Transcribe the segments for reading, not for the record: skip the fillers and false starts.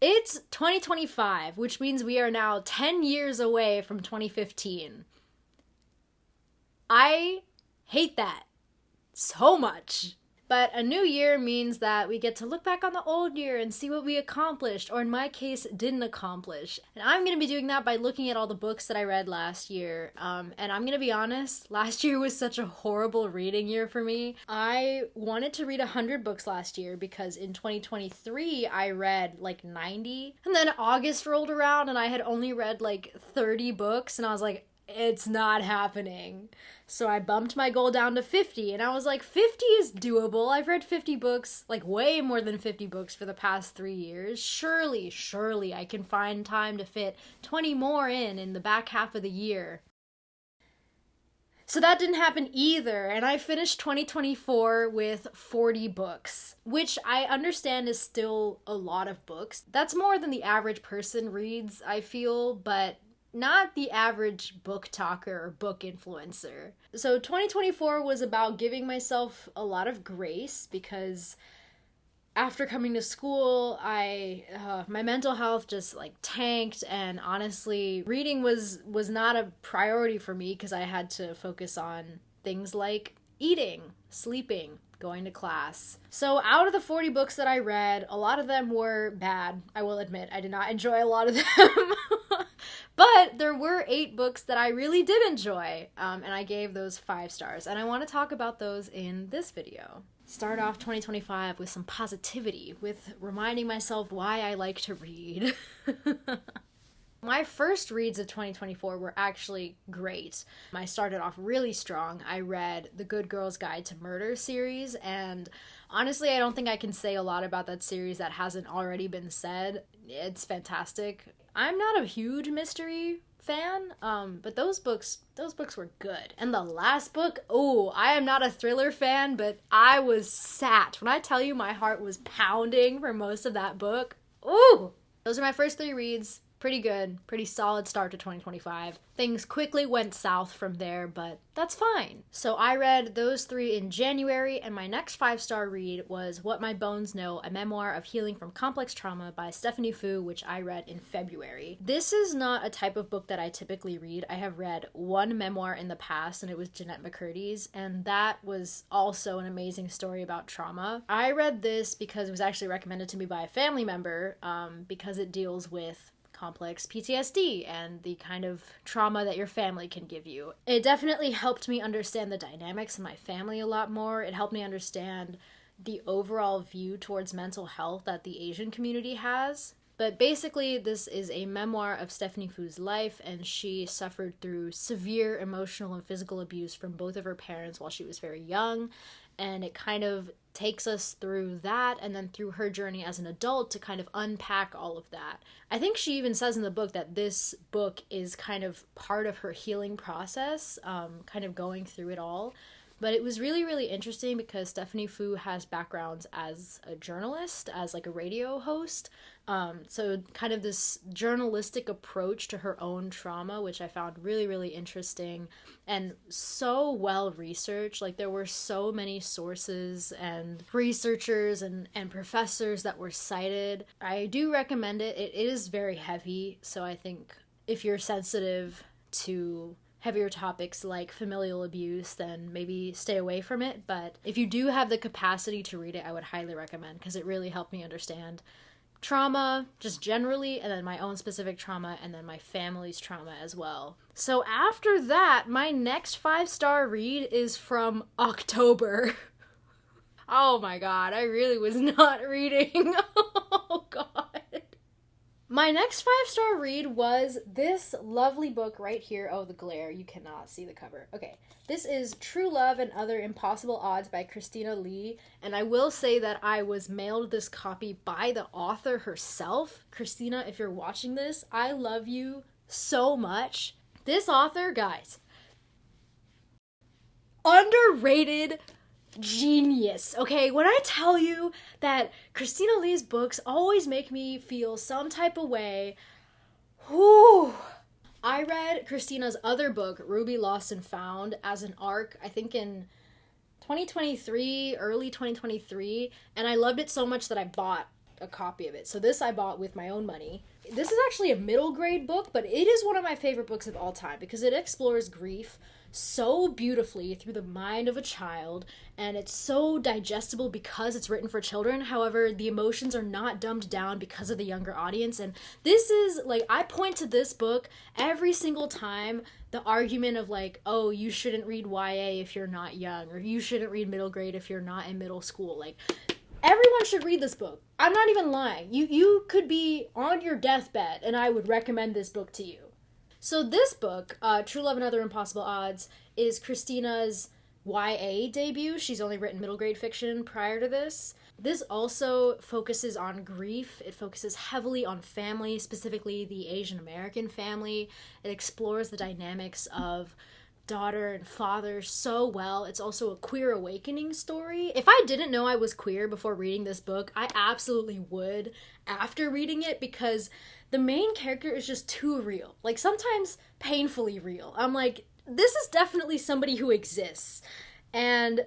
It's 2025, which means we are now 10 years away from 2015. I hate that so much. But a new year means that we get to look back on the old year and see what we accomplished, or in my case, didn't accomplish. And I'm going to be doing that by looking at all the books that I read last year. And I'm going to be honest, last year was such a horrible reading year for me. I wanted to read 100 books last year because in 2023, I read like 90. And then August rolled around and I had only read like 30 books. And I was like, it's not happening. So I bumped my goal down to 50, and I was like, 50 is doable. I've read 50 books, like way more than 50 books for the past 3 years. Surely I can find time to fit 20 more in the back half of the year. So that didn't happen either, and I finished 2024 with 40 books, which I understand is still a lot of books. That's more than the average person reads, I feel, but not the average book talker or book influencer. So 2024 was about giving myself a lot of grace because after coming to school, my mental health just like tanked, and honestly, reading was not a priority for me because I had to focus on things like eating, sleeping, going to class. So out of the 40 books that I read, a lot of them were bad. I will admit, I did not enjoy a lot of them. But there were 8 books that I really did enjoy, and I gave those 5 stars, and I want to talk about those in this video. Start off 2025 with some positivity, with reminding myself why I like to read. My first reads of 2024 were actually great. I started off really strong. I read the Good Girl's Guide to Murder series, and honestly, I don't think I can say a lot about that series that hasn't already been said. It's fantastic. I'm not a huge mystery fan, but those books were good. And the last book, I am not a thriller fan, but I was sat. When I tell you my heart was pounding for most of that book, those are my first 3 reads. Pretty good, pretty solid start to 2025. Things quickly went south from there, but that's fine. So I read those 3 in January, and my next 5-star read was What My Bones Know, a memoir of healing from complex trauma by Stephanie Fu, which I read in February. This is not a type of book that I typically read. I have read one memoir in the past, and it was Jeanette McCurdy's, and that was also an amazing story about trauma. I read this because it was actually recommended to me by a family member, because it deals with complex PTSD and the kind of trauma that your family can give you. It definitely helped me understand the dynamics of my family a lot more. It helped me understand the overall view towards mental health that the Asian community has. But basically, this is a memoir of Stephanie Fu's life, and she suffered through severe emotional and physical abuse from both of her parents while she was very young. And it kind of takes us through that and then through her journey as an adult to kind of unpack all of that. I think she even says in the book that this book is kind of part of her healing process, kind of going through it all. But it was really, really interesting because Stephanie Fu has backgrounds as a journalist, as like a radio host. So kind of this journalistic approach to her own trauma, which I found really, really interesting and so well researched. Like there were so many sources and researchers and professors that were cited. I do recommend it. It is very heavy. So I think if you're sensitive to heavier topics like familial abuse, then maybe stay away from it. But if you do have the capacity to read it, I would highly recommend because it really helped me understand trauma just generally, and then my own specific trauma, and then my family's trauma as well. So after that, my next 5-star read is from October. Oh my god, I really was not reading. Oh god. My next 5-star read was this lovely book right here. Oh, the glare. You cannot see the cover. Okay. This is True Love and Other Impossible Odds by Christina Lee. And I will say that I was mailed this copy by the author herself. Christina, if you're watching this, I love you so much. This author, guys, underrated genius. Okay, when I tell you that Christina Lee's books always make me feel some type of way, I read Christina's other book, Ruby Lost and Found, as an ARC, I think in 2023, early 2023, and I loved it so much that I bought a copy of it. So this I bought with my own money. This is actually a middle grade book, but it is one of my favorite books of all time because it explores grief so beautifully through the mind of a child, and it's so digestible because it's written for children. However, the emotions are not dumbed down because of the younger audience, and this is, like, I point to this book every single time the argument of, like, oh, you shouldn't read YA if you're not young, or you shouldn't read middle grade if you're not in middle school. Like, everyone should read this book. I'm not even lying. You could be on your deathbed, and I would recommend this book to you. So this book, True Love and Other Impossible Odds, is Christina's YA debut. She's only written middle grade fiction prior to this. This also focuses on grief. It focuses heavily on family, specifically the Asian American family. It explores the dynamics of daughter and father so well. It's also a queer awakening story. If I didn't know I was queer before reading this book, I absolutely would after reading it, because the main character is just too real. Like, sometimes painfully real. I'm like, this is definitely somebody who exists. And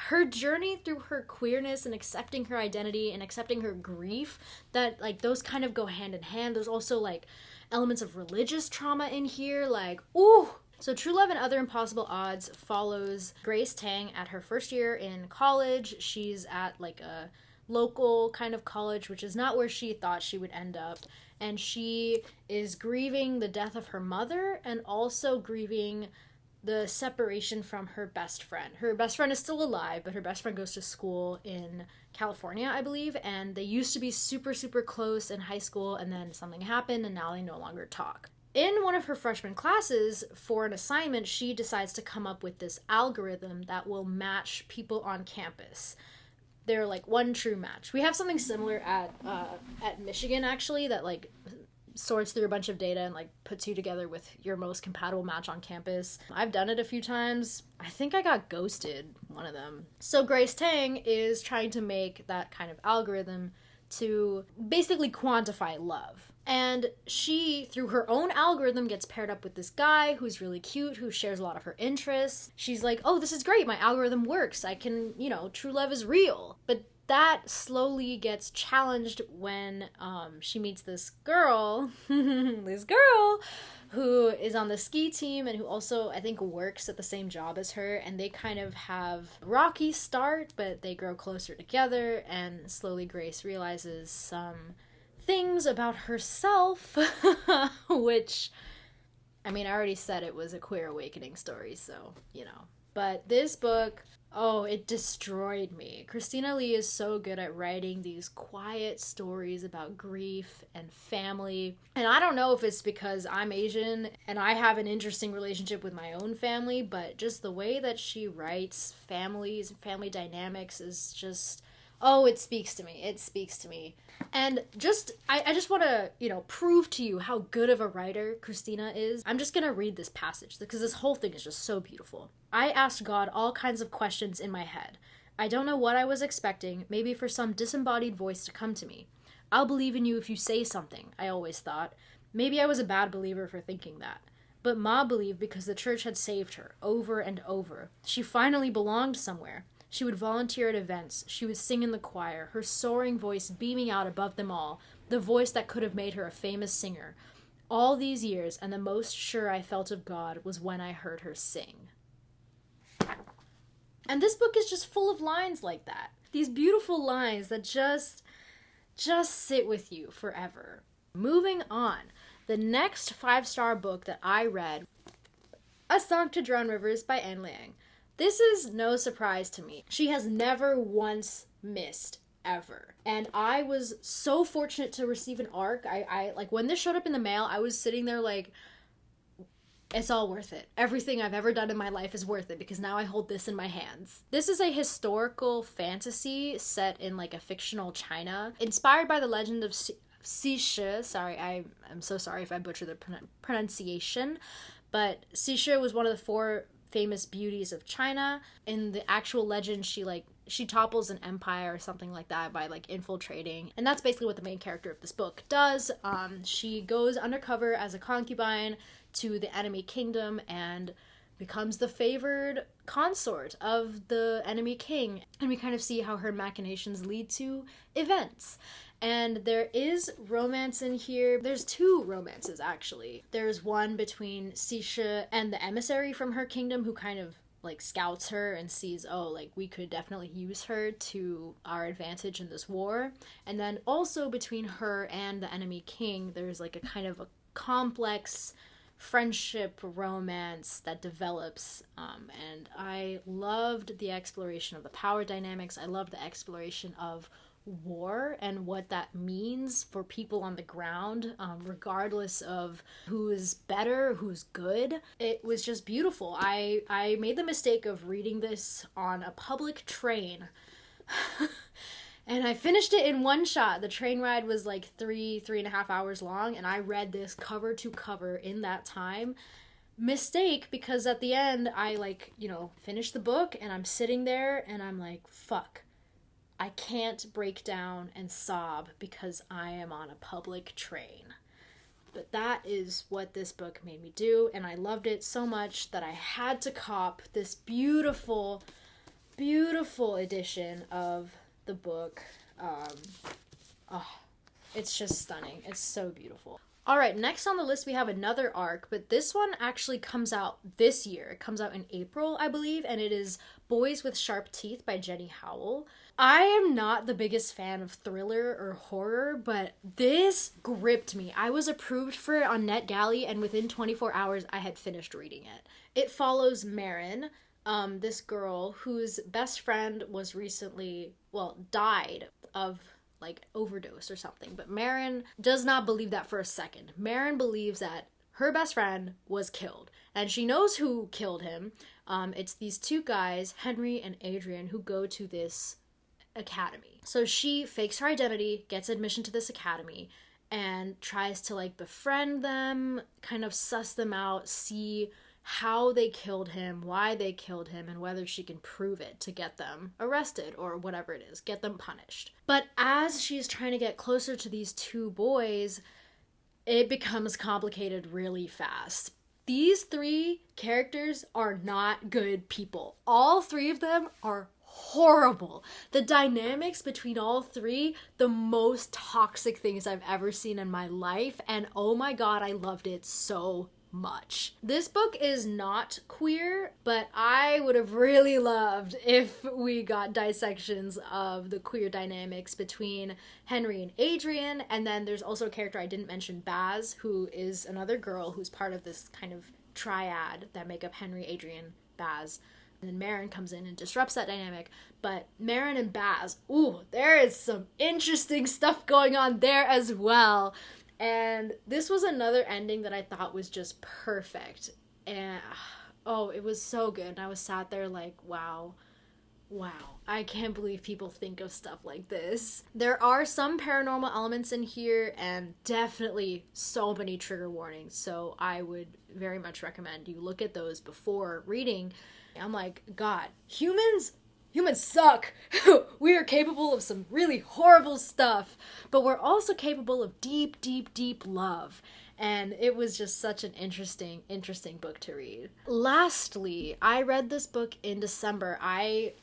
her journey through her queerness and accepting her identity and accepting her grief, that, like, those kind of go hand in hand. There's also, like, elements of religious trauma in here. Like, ooh. So True Love and Other Impossible Odds follows Grace Tang at her first year in college. She's at, like, a local kind of college, which is not where she thought she would end up. And she is grieving the death of her mother and also grieving the separation from her best friend. Her best friend is still alive, but her best friend goes to school in California, I believe, and they used to be super, super close in high school, and then something happened, and now they no longer talk. In one of her freshman classes, for an assignment, she decides to come up with this algorithm that will match people on campus. They're like one true match. We have something similar at Michigan, actually, that, like, sorts through a bunch of data and, like, puts you together with your most compatible match on campus. I've done it a few times. I think I got ghosted one of them. So Grace Tang is trying to make that kind of algorithm to basically quantify love. And she, through her own algorithm, gets paired up with this guy who's really cute, who shares a lot of her interests. She's like, oh, this is great, my algorithm works. I can, true love is real. But that slowly gets challenged when she meets this girl, who is on the ski team and who also, I think, works at the same job as her. And they kind of have a rocky start, but they grow closer together. And slowly Grace realizes some things about herself, which, I mean, I already said it was a queer awakening story, so, But this book, oh, it destroyed me. Christina Lee is so good at writing these quiet stories about grief and family. And I don't know if it's because I'm Asian and I have an interesting relationship with my own family, but just the way that she writes families and family dynamics is just, oh, it speaks to me. It speaks to me. And I just want to, prove to you how good of a writer Christina is. I'm just going to read this passage because this whole thing is just so beautiful. I asked God all kinds of questions in my head. I don't know what I was expecting, maybe for some disembodied voice to come to me. I'll believe in you if you say something, I always thought. Maybe I was a bad believer for thinking that. But Ma believed because the church had saved her, over and over. She finally belonged somewhere. She would volunteer at events. She would sing in the choir, her soaring voice beaming out above them all, the voice that could have made her a famous singer. All these years, and the most sure I felt of God was when I heard her sing. And this book is just full of lines like that. These beautiful lines that just sit with you forever. Moving on, the next 5-star book that I read, A Song to Drown Rivers by Anne Liang. This is no surprise to me. She has never once missed, ever. And I was so fortunate to receive an ARC. I like, when this showed up in the mail, I was sitting there like, it's all worth it. Everything I've ever done in my life is worth it because now I hold this in my hands. This is a historical fantasy set in, like, a fictional China, inspired by the legend of Xi. Sorry, I'm so sorry if I butcher the pronunciation, but Xi was one of the 4 famous beauties of China. In the actual legend, she topples an empire or something like that by, like, infiltrating, and that's basically what the main character of this book does. She goes undercover as a concubine to the enemy kingdom and becomes the favored consort of the enemy king. And we kind of see how her machinations lead to events. And there is romance in here. There's two romances, actually. There's one between Sisha and the emissary from her kingdom who kind of like scouts her and sees, oh, like we could definitely use her to our advantage in this war. And then also between her and the enemy king, there's like a kind of a complex friendship romance that develops, and I loved the exploration of the power dynamics. I loved the exploration of war and what that means for people on the ground, regardless of who is better, who's good. It was just beautiful. I made the mistake of reading this on a public train. And I finished it in one shot. The train ride was like 3.5 hours long, and I read this cover to cover in that time. Mistake, because at the end, I finished the book, and I'm sitting there, and I'm like, fuck. I can't break down and sob because I am on a public train. But that is what this book made me do, and I loved it so much that I had to cop this beautiful, beautiful edition of the book. It's just stunning. It's so beautiful. All right, next on the list we have another arc, but this one actually comes out this year. It comes out in April, I believe, and it is Boys with Sharp Teeth by Jenni Howell. I am not the biggest fan of thriller or horror, but this gripped me. I was approved for it on NetGalley, and within 24 hours I had finished reading it. It follows Marin, this girl whose best friend was recently, died of overdose or something. But Marin does not believe that for a second. Marin believes that her best friend was killed, and she knows who killed him. It's these two guys, Henry and Adrian, who go to this academy. So she fakes her identity, gets admission to this academy, and tries to befriend them, kind of suss them out, see how they killed him, why they killed him, and whether she can prove it to get them arrested or whatever it is, get them punished. But as she's trying to get closer to these two boys, it becomes complicated really fast. These three characters are not good people. All three of them are horrible. The dynamics between all three, the most toxic things I've ever seen in my life, and oh my god, I loved it so much. This book is not queer, but I would have really loved if we got dissections of the queer dynamics between Henry and Adrian, and then there's also a character I didn't mention, Baz, who is another girl who's part of this kind of triad that make up Henry, Adrian, Baz. And then Marin comes in and disrupts that dynamic. But Marin and Baz, ooh, there is some interesting stuff going on there as well. And this was another ending that I thought was just perfect. And, it was so good. And I was sat there like, wow, I can't believe people think of stuff like this. There are some paranormal elements in here and definitely so many trigger warnings. So I would very much recommend you look at those before reading. I'm like, God, humans suck. We are capable of some really horrible stuff, but we're also capable of deep, deep, deep love. And it was just such an interesting book to read. Lastly, I read this book in December. I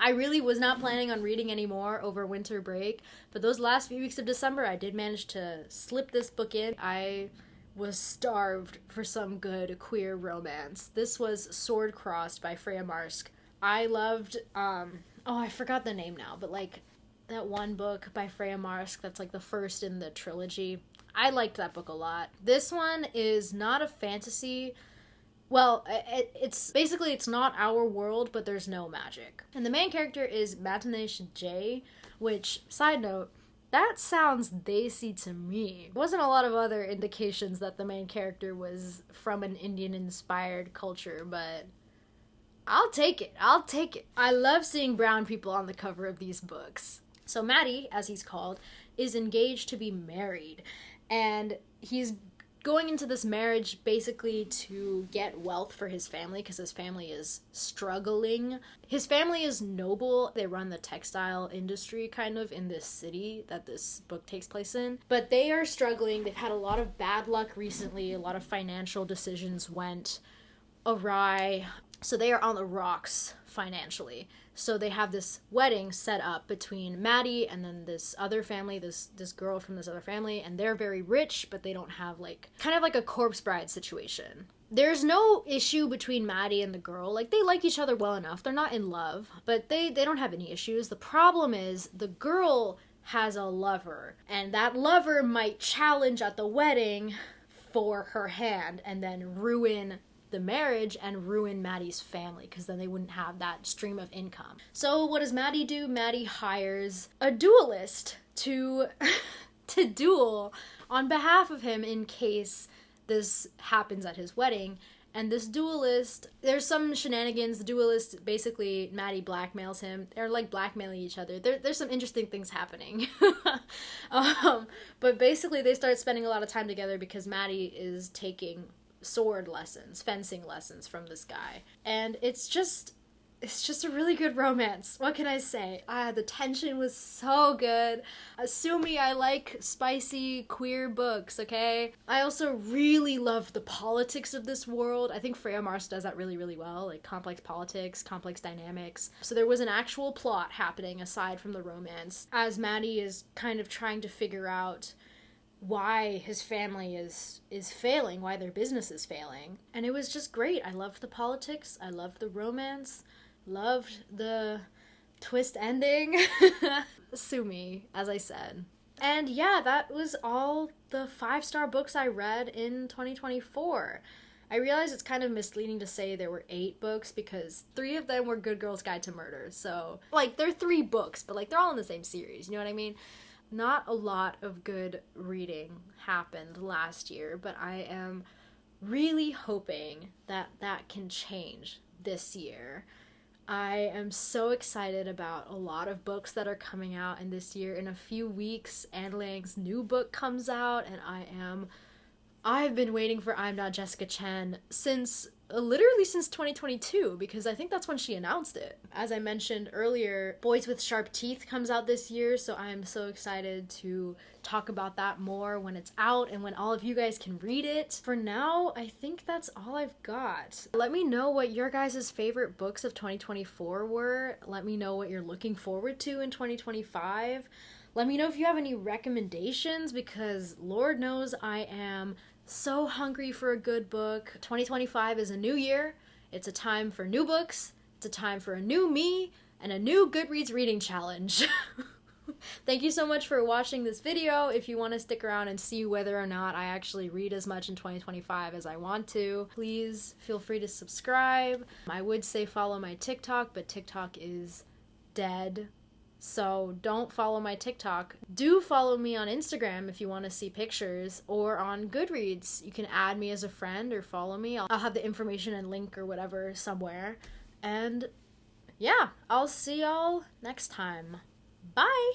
really was not planning on reading anymore over winter break, but those last few weeks of December, I did manage to slip this book in. I was starved for some good queer romance. This was Sword Crossed by Freya Marske. I loved, I forgot the name now, but that one book by Freya Marske that's the first in the trilogy. I liked that book a lot. This one is not a fantasy. Well, it's not our world, but there's no magic. And the main character is Matanish J, which, side note, that sounds Desi to me. There wasn't a lot of other indications that the main character was from an Indian-inspired culture, but I'll take it. I love seeing brown people on the cover of these books. So Matty, as he's called, is engaged to be married, and he's going into this marriage basically to get wealth for his family because his family is struggling. His family is noble. They run the textile industry kind of in this city that this book takes place in. But they are struggling. They've had a lot of bad luck recently. A lot of financial decisions went awry. So they are on the rocks financially. So they have this wedding set up between Maddie and then this other family, this girl from this other family, and they're very rich, but they don't have like, kind of like a corpse bride situation. There's no issue between Maddie and the girl. Like, they like each other well enough. They're not in love, but they don't have any issues. The problem is the girl has a lover, and that lover might challenge at the wedding for her hand and then ruin the marriage and ruin Maddie's family, because then they wouldn't have that stream of income. So what does Maddie do? Maddie hires a duelist to duel on behalf of him in case this happens at his wedding. And this duelist, there's some shenanigans. The duelist, basically, Maddie blackmails him. They're like blackmailing each other. There's some interesting things happening. But basically they start spending a lot of time together because Maddie is taking sword lessons, fencing lessons from this guy. And it's just a really good romance. What can I say? The tension was so good. Sue me, I like spicy queer books, okay? I also really love the politics of this world. I think Freya does that really, really well. Like, complex politics, complex dynamics. So there was an actual plot happening aside from the romance, as Maddie is kind of trying to figure out why his family is failing, why their business is failing. And it was just great. I loved the politics. I loved the romance. Loved the twist ending. Sue me, as I said. And yeah, that was all the 5-star books I read in 2024. I realize it's kind of misleading to say there were 8 books because 3 of them were Good Girl's Guide to Murder. So, like, they're 3 books, but, like, they're all in the same series, you know what I mean? Not a lot of good reading happened last year, but I am really hoping that that can change this year. I am so excited about a lot of books that are coming out in this year. In a few weeks, Anne Lang's new book comes out, and I've been waiting for I'm Not Jessica Chen literally since 2022, because I think that's when she announced it. As I mentioned earlier, Boys with Sharp Teeth comes out this year, so I am so excited to talk about that more when it's out and when all of you guys can read it. For now, I think that's all I've got. Let me know what your guys' favorite books of 2024 were. Let me know what you're looking forward to in 2025. Let me know if you have any recommendations, because Lord knows I am so hungry for a good book. 2025 is a new year. It's a time for new books. It's a time for a new me and a new Goodreads reading challenge. Thank you so much for watching this video. If you want to stick around and see whether or not I actually read as much in 2025 as I want to, please feel free to subscribe. I would say follow my TikTok, but TikTok is dead. So don't follow my TikTok. Do follow me on Instagram if you want to see pictures, or on Goodreads. You can add me as a friend or follow me. I'll have the information and link or whatever somewhere. And yeah, I'll see y'all next time. Bye!